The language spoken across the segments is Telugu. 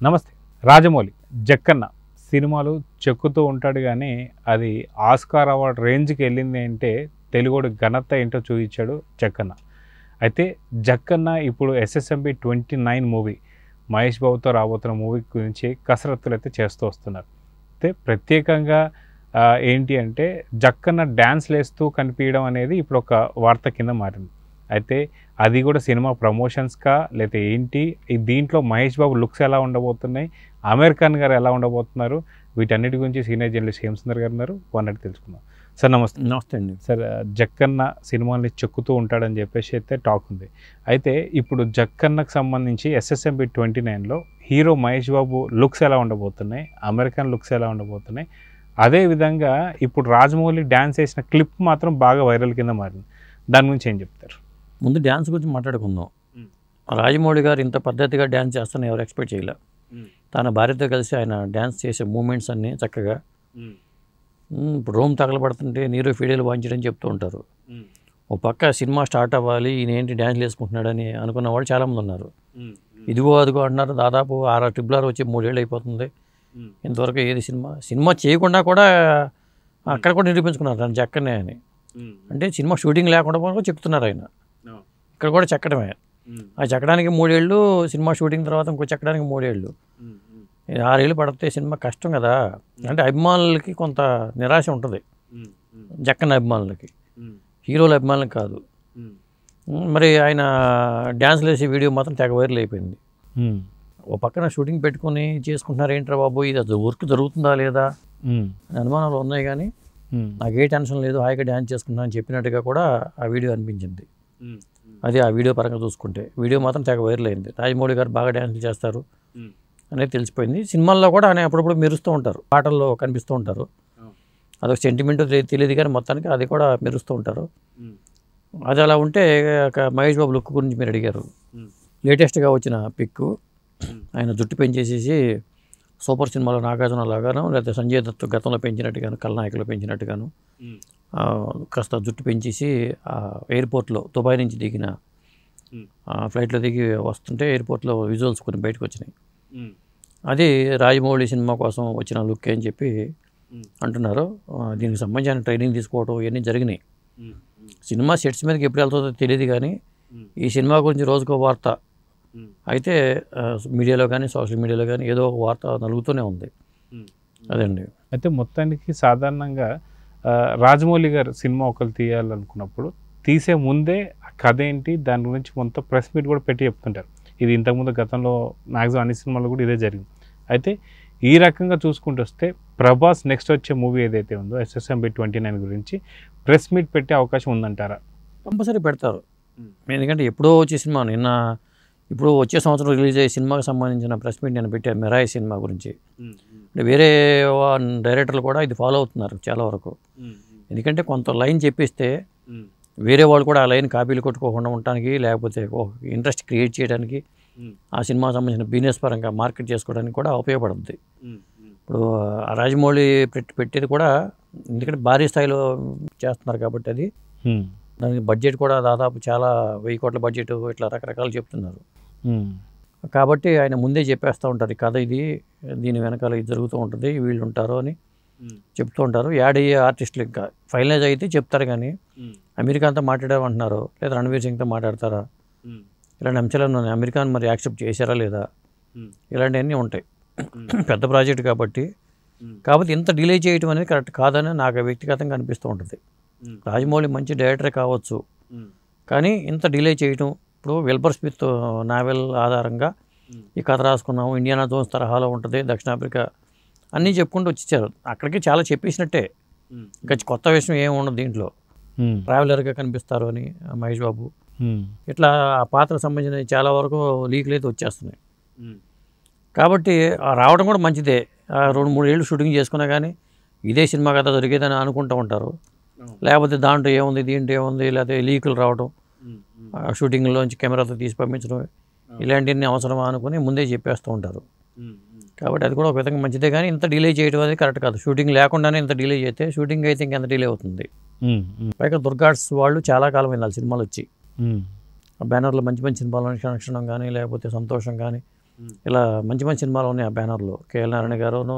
నమస్తే. రాజమౌళి జక్కన్న సినిమాలు చెక్కుతూ ఉంటాడు కానీ అది ఆస్కార్ అవార్డ్ రేంజ్కి వెళ్ళింది అంటే తెలుగుడు ఘనత ఏంటో చూపించాడు జక్కన్న. అయితే జక్కన్న ఇప్పుడు ఎస్ఎస్ఎంబి 29 మూవీ మహేష్ బాబుతో రాబోతున్న మూవీ గురించి కసరత్తులు అయితే చేస్తూ వస్తున్నారు. అయితే ప్రత్యేకంగా ఏంటి అంటే జక్కన్న డ్యాన్స్లు వేస్తూ కనిపించడం అనేది ఇప్పుడు ఒక వార్త కింద మారింది. అయితే అది కూడా సినిమా ప్రమోషన్స్కా లేకపోతే ఏంటి, దీంట్లో మహేష్ బాబు లుక్స్ ఎలా ఉండబోతున్నాయి, ఆమీర్ ఖాన్ గారు ఎలా ఉండబోతున్నారు, వీటన్నిటి గురించి సీనియర్ జర్నలిస్ట్ హేమసుందర్ గారు ఉన్నారు, అన్నట్టు తెలుసుకుందాం. సార్ నమస్తే. నమస్తే అండి. సార్, జక్కన్న సినిమాల్ని చెక్కుతూ ఉంటాడని చెప్పేసి అయితే టాక్ ఉంది. అయితే ఇప్పుడు జక్కన్నకు సంబంధించి SSMB 29లో hero Mahesh Babu looks ఎలా ఉండబోతున్నాయి, ఆమీర్ ఖాన్ లుక్స్ ఎలా ఉండబోతున్నాయి, అదేవిధంగా ఇప్పుడు రాజమౌళి డ్యాన్స్ వేసిన క్లిప్ మాత్రం బాగా వైరల్ కింద మారింది. దాని గురించి ఏం చెప్తారు? ముందు డ్యాన్స్ గురించి మాట్లాడుకుందాం. రాజమౌళి గారు ఇంత పద్ధతిగా డ్యాన్స్ చేస్తానని ఎవరు ఎక్స్పెక్ట్ చేయలే. తన భార్యతో కలిసి ఆయన డ్యాన్స్ చేసే మూమెంట్స్ అన్నీ చక్కగా ఇప్పుడు రోమ్ తగలబడుతుంటే నీరు ఫీడీలు వాయించడం చెప్తూ ఉంటారు. ఓ పక్క సినిమా స్టార్ట్ అవ్వాలి, ఈయన ఏంటి డ్యాన్స్లు వేసుకుంటున్నాడని అనుకున్న వాళ్ళు చాలామంది ఉన్నారు. ఇదిగో అదిగో అంటున్నారు. దాదాపు 6 ట్రిపులర్ వచ్చి 3 ఏళ్ళు అయిపోతుంది. ఇంతవరకు ఏది సినిమా చేయకుండా కూడా అక్కడ కూడా నిరూపించుకున్నారు దాన్ని జక్కనే అని. అంటే సినిమా షూటింగ్ లేకుండా కూడా చెప్తున్నారు ఆయన. ఇక్కడ కూడా చెక్కడమే. ఆ చెక్కడానికి 3 ఏళ్ళు, సినిమా షూటింగ్ తర్వాత ఇంకో చెక్కడానికి 3 ఏళ్ళు, 6 ఏళ్ళు పడితే సినిమా కష్టం కదా. అంటే అభిమానులకి కొంత నిరాశ ఉంటుంది, జక్కన్న అభిమానులకి, హీరోల అభిమానులకి కాదు. మరి ఆయన డ్యాన్స్లు వేసే వీడియో మాత్రం తెగ వైరల్ అయిపోయింది. ఓ పక్కన షూటింగ్ పెట్టుకుని చేసుకుంటున్నారు, ఏంట్రా బాబు ఇది అది వర్క్ జరుగుతుందా లేదా అని అనుమానాలు ఉన్నాయి. కానీ నాకు ఏ టెన్షన్ లేదు, హాయిగా డ్యాన్స్ చేసుకుంటున్నా అని చెప్పినట్టుగా కూడా ఆ వీడియో అనిపించింది. అది ఆ వీడియో పరంగా చూసుకుంటే వీడియో మాత్రం తెగ వైరల్ అయింది. రాజమౌళి గారు బాగా డ్యాన్స్లు చేస్తారు అనేది తెలిసిపోయింది. సినిమాల్లో కూడా ఆయన అప్పుడప్పుడు మెరుస్తూ ఉంటారు, పాటల్లో కనిపిస్తూ ఉంటారు. అదొక సెంటిమెంట్ తెలియదు కానీ మొత్తానికి అది కూడా మెరుస్తూ ఉంటారు. అది అలా ఉంటే మహేష్ బాబు లుక్ గురించి మీరు అడిగారు. లేటెస్ట్గా వచ్చిన పిక్ ఆయన జుట్టు పెంచేసేసి సూపర్ సినిమాలో నాగార్జున లాగాను, లేకపోతే సంజయ్ దత్ గతంలో పెంచినట్టుగాను, కల్నాయకులు పెంచినట్టుగాను కాస్త జుట్టు పెంచేసి ఎయిర్పోర్ట్లో దుబాయ్ నుంచి దిగిన ఫ్లైట్లో దిగి వస్తుంటే ఎయిర్పోర్ట్లో విజువల్స్ కొన్ని బయటకు వచ్చినాయి. అది రాజమౌళి సినిమా కోసం వచ్చిన లుక్ అని చెప్పి అంటున్నారు. దీనికి సంబంధించిన ట్రైనింగ్ తీసుకోవడం ఇవన్నీ జరిగినాయి. సినిమా సెట్స్ మీదకి ఎప్పుడు వెళ్తుందో తెలియదు కానీ ఈ సినిమా గురించి రోజుకో వార్త అయితే మీడియాలో కానీ సోషల్ మీడియాలో కానీ ఏదో ఒక వార్త నలుగుతూనే ఉంది. అదండి. అయితే మొత్తానికి సాధారణంగా రాజమౌళి గారు సినిమా ఒకరు తీయాలనుకున్నప్పుడు తీసే ముందే కథ ఏంటి, దాని గురించి మొత్తం ప్రెస్ మీట్ కూడా పెట్టి చెప్తుంటారు. ఇది ఇంతకుముందు గతంలో మ్యాక్సిమం అన్ని సినిమాల్లో కూడా ఇదే జరిగింది. అయితే ఈ రకంగా చూసుకుంటూ వస్తే ప్రభాస్ నెక్స్ట్ వచ్చే మూవీ ఏదైతే ఉందో ఎస్ఎస్ఎంబి 29 గురించి ప్రెస్ మీట్ పెట్టే అవకాశం ఉందంటారా? కంపల్సరీ పెడతారు. ఎందుకంటే ఎప్పుడో వచ్చే సినిమా, ఇప్పుడు వచ్చే సంవత్సరం రిలీజ్ అయ్యే సినిమాకి సంబంధించిన ప్రెస్ మీట్ నేను పెట్టాను మిరాయి సినిమా గురించి. అంటే వేరే డైరెక్టర్లు కూడా ఇది ఫాలో అవుతున్నారు చాలా వరకు. ఎందుకంటే కొంత లైన్ చెప్పిస్తే వేరే వాళ్ళు కూడా ఆ లైన్ కాపీలు కొట్టుకోకుండా ఉండటానికి, లేకపోతే ఇంట్రెస్ట్ క్రియేట్ చేయడానికి, ఆ సినిమా సంబంధించిన బిజినెస్ పరంగా మార్కెట్ చేసుకోవడానికి కూడా ఉపయోగపడుతుంది. ఇప్పుడు ఆ రాజమౌళి పెట్టేది కూడా ఎందుకంటే భారీ స్థాయిలో చేస్తున్నారు కాబట్టి అది దానికి బడ్జెట్ కూడా దాదాపు చాలా 1000 కోట్ల బడ్జెట్ ఇట్లా రకరకాలు చెప్తున్నారు. కాబట్టి ఆయన ముందే చెప్పేస్తూ ఉంటారు, కథ ఇది, దీని వెనకాల ఇది జరుగుతూ ఉంటుంది, వీళ్ళు ఉంటారు అని చెప్తూ ఉంటారు. యాడ్ అయ్యే ఆర్టిస్టులు ఇంకా ఫైనలైజ్ అయితే చెప్తారు. కానీ అమెరికాతో మాట్లాడామంటున్నారు, లేదా రణవీర్ సింగ్తో మాట్లాడతారా, ఇలాంటి అంశాలను అమెరికాను మరి యాక్సెప్ట్ చేశారా లేదా, ఇలాంటివన్నీ ఉంటాయి. పెద్ద ప్రాజెక్ట్ కాబట్టి ఇంత డిలే చేయటం అనేది కరెక్ట్ కాదని నాకు వ్యక్తిగతంగా అనిపిస్తూ ఉంటుంది. రాజమౌళి మంచి డైరెక్టరే కావచ్చు, కానీ ఇంత డిలే చేయటం, ఇప్పుడు విల్బర్ స్మిత్ నావెల్ ఆధారంగా ఈ కథ రాసుకున్నాము, ఇండియానా జోన్స్ తరహాలో ఉంటుంది, దక్షిణాఫ్రికా అన్నీ చెప్పుకుంటూ వచ్చేసారు. అక్కడికి చాలా చెప్పేసినట్టే, ఇంకా కొత్త విషయం ఏమి ఉండదు దీంట్లో. ట్రావెలర్గా కనిపిస్తారు అని మహేష్ బాబు, ఇట్లా ఆ పాత్రకు సంబంధించిన చాలా వరకు లీక్లు అయితే వచ్చేస్తున్నాయి. కాబట్టి రావడం కూడా మంచిదే. 2-3 ఏళ్ళు షూటింగ్ చేసుకున్నా కానీ ఇదే సినిమా కథ జరిగేదని అనుకుంటూ ఉంటారు. లేకపోతే దాంట్లో ఏముంది, దీంట్లో ఏముంది, లేకపోతే లీకులు రావడం, షూటింగ్లోంచి కెమెరాతో తీసి పంపించడం, ఇలాంటివన్నీ అవసరమా అనుకుని ముందే చెప్పేస్తూ ఉంటారు. కాబట్టి అది కూడా ఒక విధంగా మంచిదే. కానీ ఇంత డిలే చేయడం అనేది కరెక్ట్ కాదు. షూటింగ్ లేకుండానే ఇంత డిలే చేస్తే షూటింగ్ అయితే ఇంకెంత డిలే అవుతుంది. పైగా దుర్గాడ్స్ వాళ్ళు చాలా కాలం అయింది సినిమాలు వచ్చి. బ్యానర్లో మంచి మంచి సినిమాలు క్షణక్షణం కానీ, లేకపోతే సంతోషం కానీ, ఇలా మంచి మంచి సినిమాలు ఉన్నాయి ఆ బ్యానర్లో. కేఎల్ నారాయణ గారును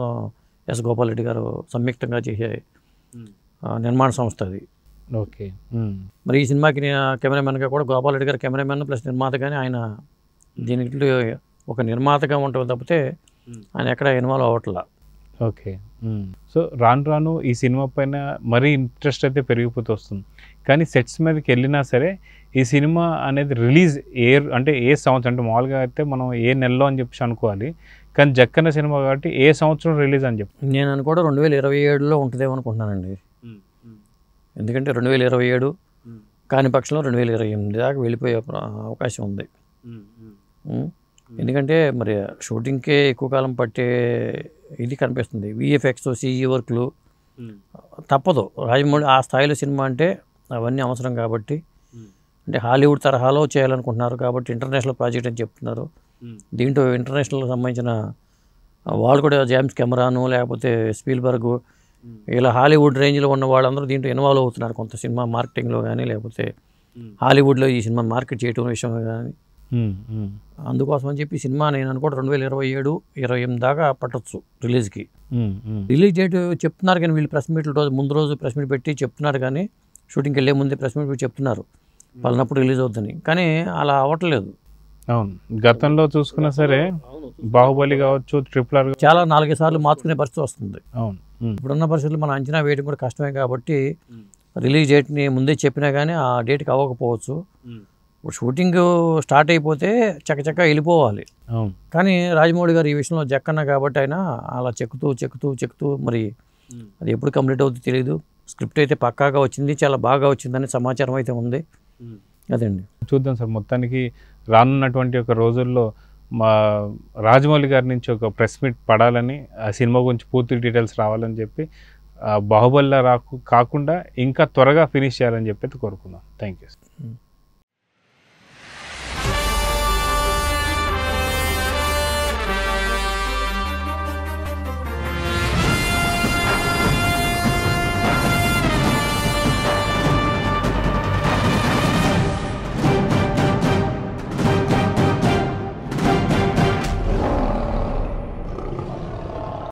ఎస్ గోపాల్ రెడ్డి గారు సంయుక్తంగా చేసే నిర్మాణ సంస్థ అది. ఓకే. మరి ఈ సినిమాకి కెమెరామెన్గా కూడా గోపాల్ రెడ్డి గారు కెమెరామెన్ ప్లస్ నిర్మాతగానే ఆయన దీనికి ఒక నిర్మాతగా ఉంటుంది తప్పితే ఆయన ఎక్కడ ఇన్వాల్వ్ అవ్వట్లా. ఓకే. సో రాను రాను ఈ సినిమా పైన మరీ ఇంట్రెస్ట్ అయితే పెరిగిపోతూ వస్తుంది. కానీ సెట్స్ మీదకి వెళ్ళినా సరే ఈ సినిమా అనేది రిలీజ్ అంటే ఏ సంవత్సరం, అంటే మామూలుగా అయితే మనం ఏ నెలలో అని చెప్పి అనుకోవాలి, కానీ జక్కన్న సినిమా కాబట్టి ఏ సంవత్సరం రిలీజ్ అని చెప్పి నేను అనుకోవడం 2027లో ఉంటుందేమో అనుకుంటున్నానండి. ఎందుకంటే 2027 కాని పక్షంలో 2028 దాకా వెళ్ళిపోయే అవకాశం ఉంది. ఎందుకంటే మరి షూటింగ్కే ఎక్కువ కాలం పట్టే ఇది కనిపిస్తుంది. విఎఫ్ఎక్స్ సిజీ వర్క్లు తప్పదు. రాజమౌళి ఆ స్థాయిలో సినిమా అంటే అవన్నీ అవసరం కాబట్టి, అంటే హాలీవుడ్ తరహాలో చేయాలనుకుంటున్నారు కాబట్టి ఇంటర్నేషనల్ ప్రాజెక్ట్ అని చెప్తున్నారు. దీంట్లో ఇంటర్నేషనల్ సంబంధించిన వాళ్ళు కూడా జేమ్స్ కెమెరాను లేకపోతే స్పీల్బర్గ్ ఇలా హాలీవుడ్ రేంజ్లో ఉన్న వాళ్ళందరూ దీంట్లో ఇన్వాల్వ్ అవుతున్నారు కొంత సినిమా మార్కెటింగ్లో కానీ లేకపోతే హాలీవుడ్లో ఈ సినిమా మార్కెట్ చేయడం విషయంలో కానీ. అందుకోసం అని చెప్పి సినిమా నేను అనుకోవడం 2027-28 దాకా పట్టొచ్చు రిలీజ్కి. రిలీజ్ డేట్ చెప్తున్నారు కానీ వీళ్ళు ప్రెస్ మీట్ల ముందు రోజు ప్రెస్ మీట్ పెట్టి చెప్తున్నారు, కానీ షూటింగ్కి వెళ్ళే ముందే ప్రెస్ మీట్ పెట్టి చెప్తున్నారు పలానప్పుడు రిలీజ్ అవుతుందని, కానీ అలా అవ్వట్లేదు. అవును, గతంలో చూసుకున్నా సరే బాహుబలి కావచ్చు, RRR చాలా 4 సార్లు మార్చుకునే పరిస్థితి వస్తుంది. అవును, ఇప్పుడున్న పరిస్థితులు మనం అంచనా వేయడం కూడా కష్టమే కాబట్టి రిలీజ్ డేట్ని ముందే చెప్పినా కానీ ఆ డేట్కి అవ్వకపోవచ్చు. ఇప్పుడు షూటింగ్ స్టార్ట్ అయిపోతే చక్కచక్క వెళ్ళిపోవాలి. కానీ రాజమౌళి గారు ఈ విషయంలో జక్కన్న కాబట్టి ఆయన అలా చెక్కుతూ మరి అది ఎప్పుడు కంప్లీట్ అవుతుందో తెలియదు. స్క్రిప్ట్ అయితే పక్కాగా వచ్చింది, చాలా బాగా వచ్చిందని సమాచారం అయితే ఉంది. అదండి, చూద్దాం సార్. మొత్తానికి రానున్నటువంటి ఒక రోజుల్లో మా రాజమౌళి గారి నుంచి ఒక ప్రెస్ మీట్ పడాలని, ఆ సినిమా గురించి పూర్తి డీటెయిల్స్ రావాలని చెప్పి, బాహుబలిలా కాకుండా ఇంకా త్వరగా ఫినిష్ చేయాలని చెప్పి కోరుకుందాం. Thank you.